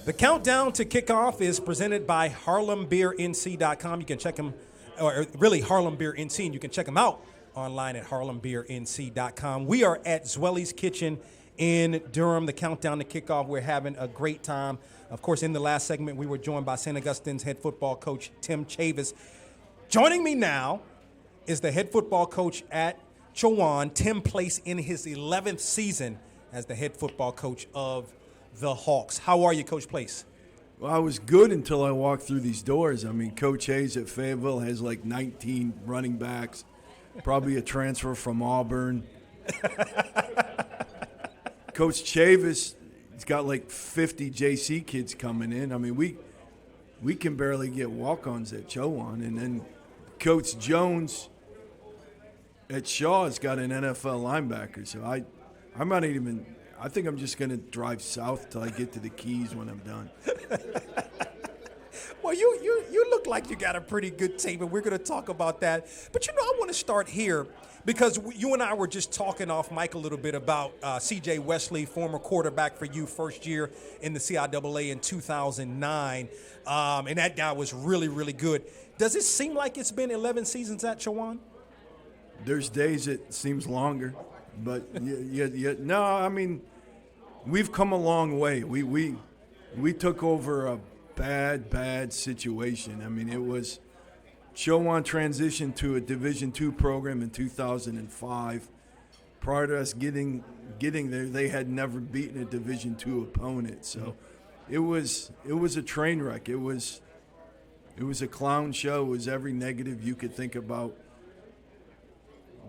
The countdown to kickoff is presented by HarlemBeerNC.com. You can check them, or really Harlem Beer NC, and you can check them out online at HarlemBeerNC.com. We are at Zwelly's Kitchen in Durham. The countdown to kickoff. We're having a great time. Of course, in the last segment, we were joined by St. Augustine's head football coach, Tim Chavis. Joining me now is the head football coach at Chowan. Tim placed in his 11th season as the head football coach of the Hawks. How are you, Coach Place? Well, I was good until I walked through these doors. I mean, Coach Hayes at Fayetteville has like 19 running backs, probably a transfer from Auburn. Coach Chavis, he's got like 50 JC kids coming in. I mean, we can barely get walk-ons at Chowan. And then Coach Jones at Shaw has got an NFL linebacker. So I'm not even – I think I'm just going to drive south till I get to the Keys when I'm done. Well, you look like you got a pretty good team, and we're going to talk about that. But, I want to start here because you and I were just talking off mic a little bit about C.J. Wesley, former quarterback for you, first year in the CIAA in 2009, and that guy was really, really good. Does it seem like it's been 11 seasons at Chowan? There's days it seems longer. But no, I mean, we've come a long way. We took over a bad situation. I mean, it was Chowan transitioned to a Division II program in 2005. Prior to us getting there, they had never beaten a Division II opponent. So it was a train wreck. It was a clown show. It was every negative you could think about.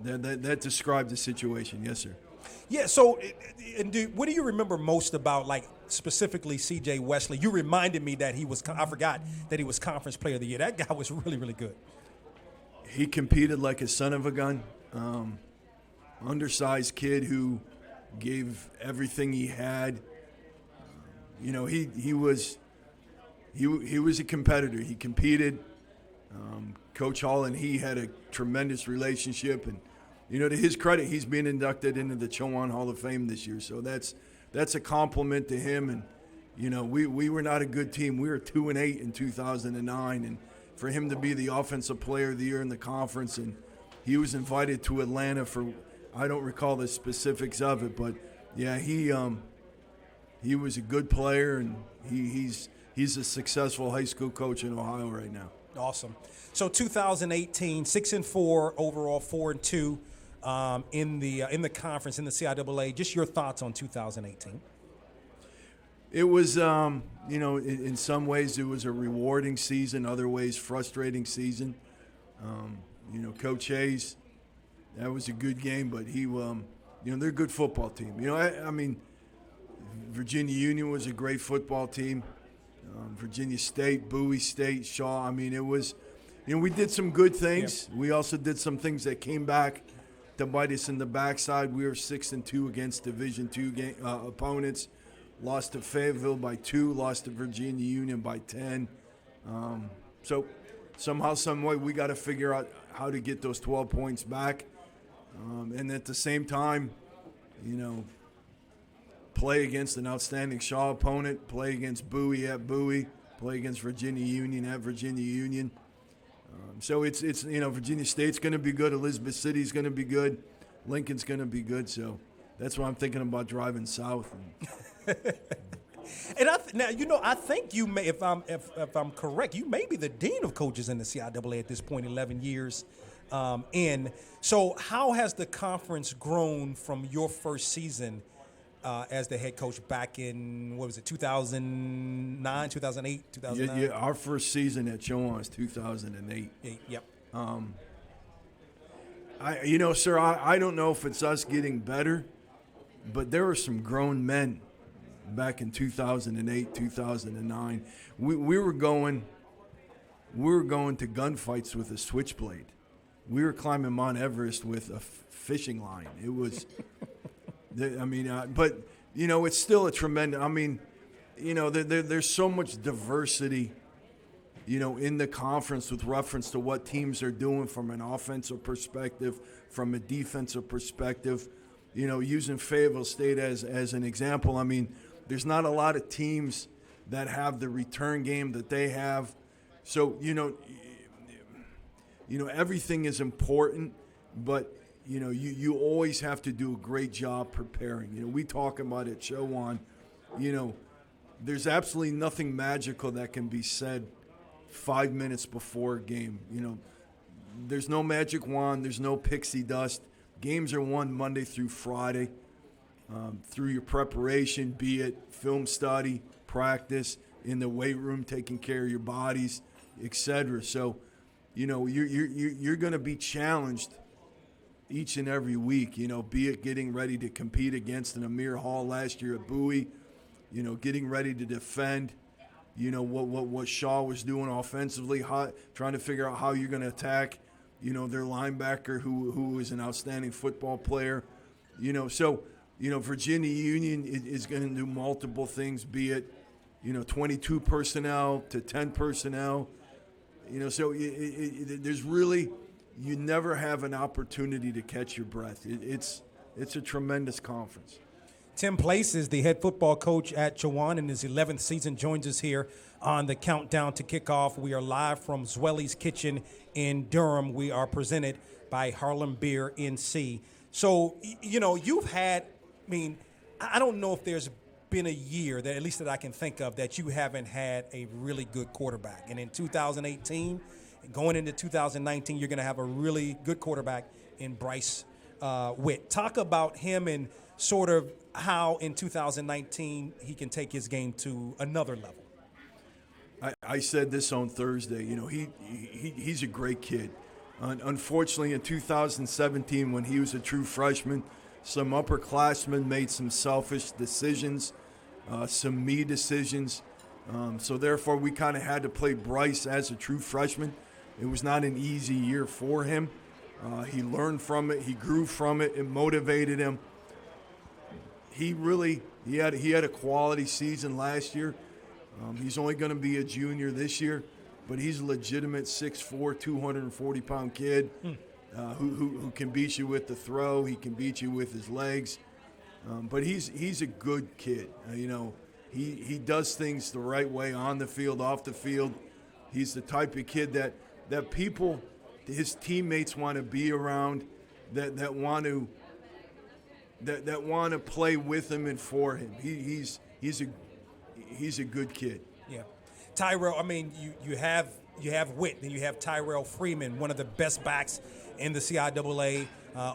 That described the situation, yes, sir. Yeah, so what do you remember most about, like, specifically C.J. Wesley? You reminded me that I forgot that he was Conference Player of the Year. That guy was really, really good. He competed like a son of a gun. Undersized kid who gave everything he had. He was a competitor. He competed. Coach Hall and he had a tremendous relationship, and to his credit, he's being inducted into the Chowan Hall of Fame this year. So that's a compliment to him. And we were not a good team. We were 2-8 in 2009, and for him to be the Offensive Player of the Year in the conference, and he was invited to Atlanta for, I don't recall the specifics of it, but yeah, he was a good player, and he's a successful high school coach in Ohio right now. Awesome. So 2018, 6-4 overall, 4-2 in the conference in the CIAA. Just your thoughts on 2018. It was, in some ways it was a rewarding season, other ways frustrating season. Coach Hayes, that was a good game, but they're a good football team. I mean, Virginia Union was a great football team. Virginia State, Bowie State, Shaw. I mean, it was, we did some good things. Yep. We also did some things that came back to bite us in the backside. We were 6-2 against Division II opponents. Lost to Fayetteville by 2, lost to Virginia Union by 10. So somehow, some way, we got to figure out how to get those 12 points back. And at the same time, play against an outstanding Shaw opponent, play against Bowie at Bowie, play against Virginia Union at Virginia Union. So it's Virginia State's going to be good, Elizabeth City's going to be good, Lincoln's going to be good. So that's why I'm thinking about driving south. And I think you may, if I'm correct, you may be the dean of coaches in the CIAA at this point, 11 years in. So how has the conference grown from your first season as the head coach back in, 2009, 2008, 2009? Yeah, our first season at Chowan was 2008. Yep. Sir, I don't know if it's us getting better, but there were some grown men back in 2008, 2009. We were going to gunfights with a switchblade. We were climbing Mount Everest with a fishing line. It was, but it's still a tremendous. There's so much diversity, in the conference with reference to what teams are doing from an offensive perspective, from a defensive perspective. Using Fayetteville State as an example. There's not a lot of teams that have the return game that they have. So, everything is important, but, you always have to do a great job preparing. We talk about it, Chowan, there's absolutely nothing magical that can be said 5 minutes before a game. There's no magic wand. There's no pixie dust. Games are won Monday through Friday through your preparation, be it film study, practice, in the weight room, taking care of your bodies, etc. So, you're going to be challenged each and every week. Be it getting ready to compete against an Amir Hall last year at Bowie, getting ready to defend. What Shaw was doing offensively, trying to figure out how you're going to attack, their linebacker who is an outstanding football player. Virginia Union is going to do multiple things, be it, 22 personnel to 10 personnel. There's really, you never have an opportunity to catch your breath. It's a tremendous conference. Tim Place is the head football coach at Chowan in his 11th season, joins us here on the Countdown to Kickoff. We are live from Zwelly's Kitchen in Durham. We are presented by Harlem Beer NC. So, you've had, I don't know if there's been a year that, at least that I can think of, that you haven't had a really good quarterback. And in 2018, going into 2019, you're going to have a really good quarterback in Brice Witt. Talk about him and sort of how in 2019 he can take his game to another level. I said this on Thursday. He's a great kid. Unfortunately, in 2017, when he was a true freshman, some upperclassmen made some selfish decisions, some me decisions. So therefore, we kind of had to play Brice as a true freshman. It was not an easy year for him. He learned from it. He grew from it. It motivated him. He had a quality season last year. He's only going to be a junior this year, but he's a legitimate 6'4", 240-pound kid who can beat you with the throw. He can beat you with his legs. But he's a good kid. He does things the right way on the field, off the field. He's the type of kid that people, his teammates, want to be around, that want to play with him and for him. He's a good kid. Yeah, Tyrell. You have Witt, and you have Tyrell Freeman, one of the best backs in the CIAA,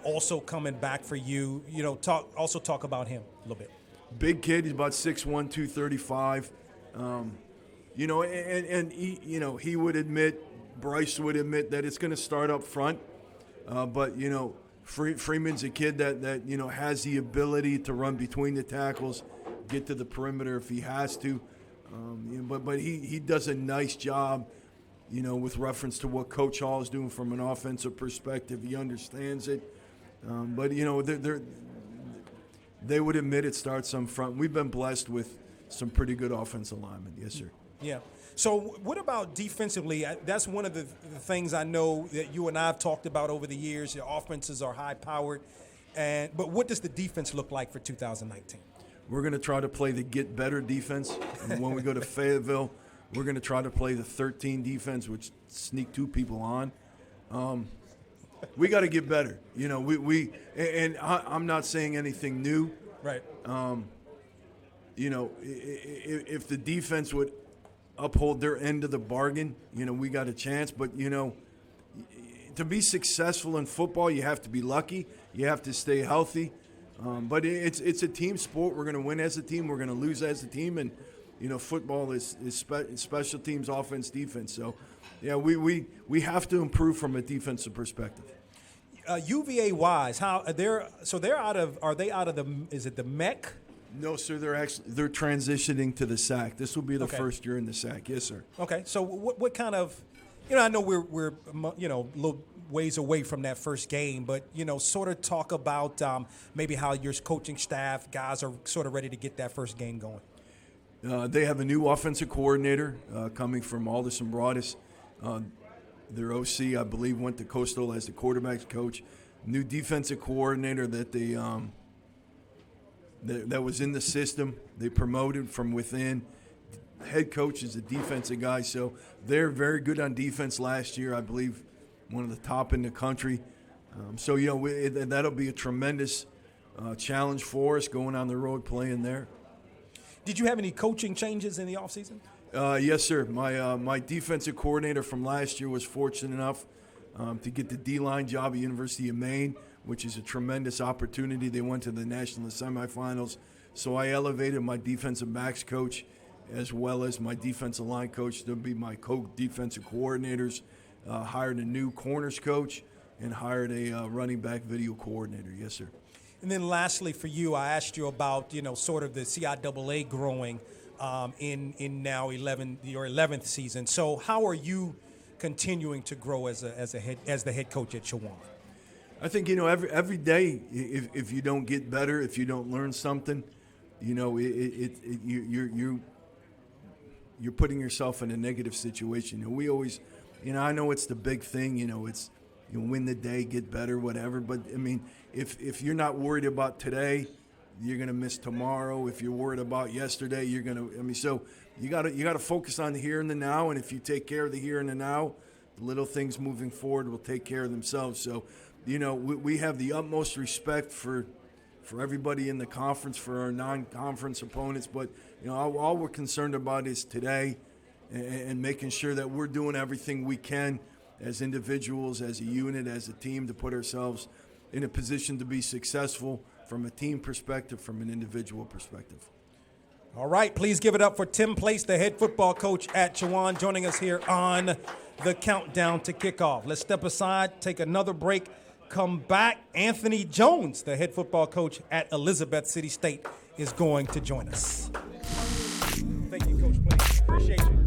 also coming back for you. Talk about him a little bit. Big kid. He's about 6'1", 235. He would admit, Brice would admit that it's going to start up front, but Freeman's a kid that has the ability to run between the tackles, get to the perimeter if he has to. But he does a nice job, with reference to what Coach Hall is doing from an offensive perspective. He understands it. But they would admit it starts up front. We've been blessed with some pretty good offensive linemen. Yes, sir. Yeah. So what about defensively? That's one of the things I know that you and I have talked about over the years. Your offenses are high-powered. But what does the defense look like for 2019? We're going to try to play the get better defense. And when we go to Fayetteville, we're going to try to play the 13 defense, which sneak two people on. We got to get better. I'm not saying anything new. Right. If the defense would uphold their end of the bargain, we got a chance. But, to be successful in football, you have to be lucky. You have to stay healthy. But it's a team sport. We're going to win as a team. We're going to lose as a team. And, football is special teams, offense, defense. So, yeah, we have to improve from a defensive perspective. UVA-wise, they're out of is it the MEC? No, sir. They're transitioning to the SAC. This will be the first year in the SAC. Yes, sir. Okay. So what kind of, I know we're a little ways away from that first game, but sort of talk about maybe how your coaching staff guys are sort of ready to get that first game going. They have a new offensive coordinator coming from Alderson Broadus. Their OC, I believe, went to Coastal as the quarterback's coach. New defensive coordinator that they that was in the system. They promoted from within. head coach is a defensive guy, so they're very good on defense last year. I believe one of the top in the country. So, that'll be a tremendous challenge for us going on the road playing there. Did you have any coaching changes in the offseason? Yes, sir. My defensive coordinator from last year was fortunate enough to get the D-line job at University of Maine, which is a tremendous opportunity. They went to the national semifinals. So I elevated my defensive backs coach as well as my defensive line coach to be my co-defensive coordinators, hired a new corners coach, and hired a running back video coordinator. Yes, sir. And then lastly for you, I asked you about, sort of the CIAA growing in now your 11th season. So how are you continuing to grow as the head coach at Chowan? I think, every day, if you don't get better, if you don't learn something, you're putting yourself in a negative situation. We always, I know it's the big thing, it's you win the day, get better, whatever. But I mean, if you're not worried about today, you're gonna miss tomorrow. If you're worried about yesterday, you're gonna. So you gotta focus on the here and the now. And if you take care of the here and the now, the little things moving forward will take care of themselves. So, we have the utmost respect for everybody in the conference, for our non-conference opponents. But all we're concerned about is today, and making sure that we're doing everything we can as individuals, as a unit, as a team, to put ourselves in a position to be successful from a team perspective, from an individual perspective. All right, please give it up for Tim Place, the head football coach at Chowan, joining us here on the Countdown to Kickoff. Let's step aside, take another break, come back. Anthony Jones, the head football coach at Elizabeth City State, is going to join us. Thank you, Coach Place. Appreciate you.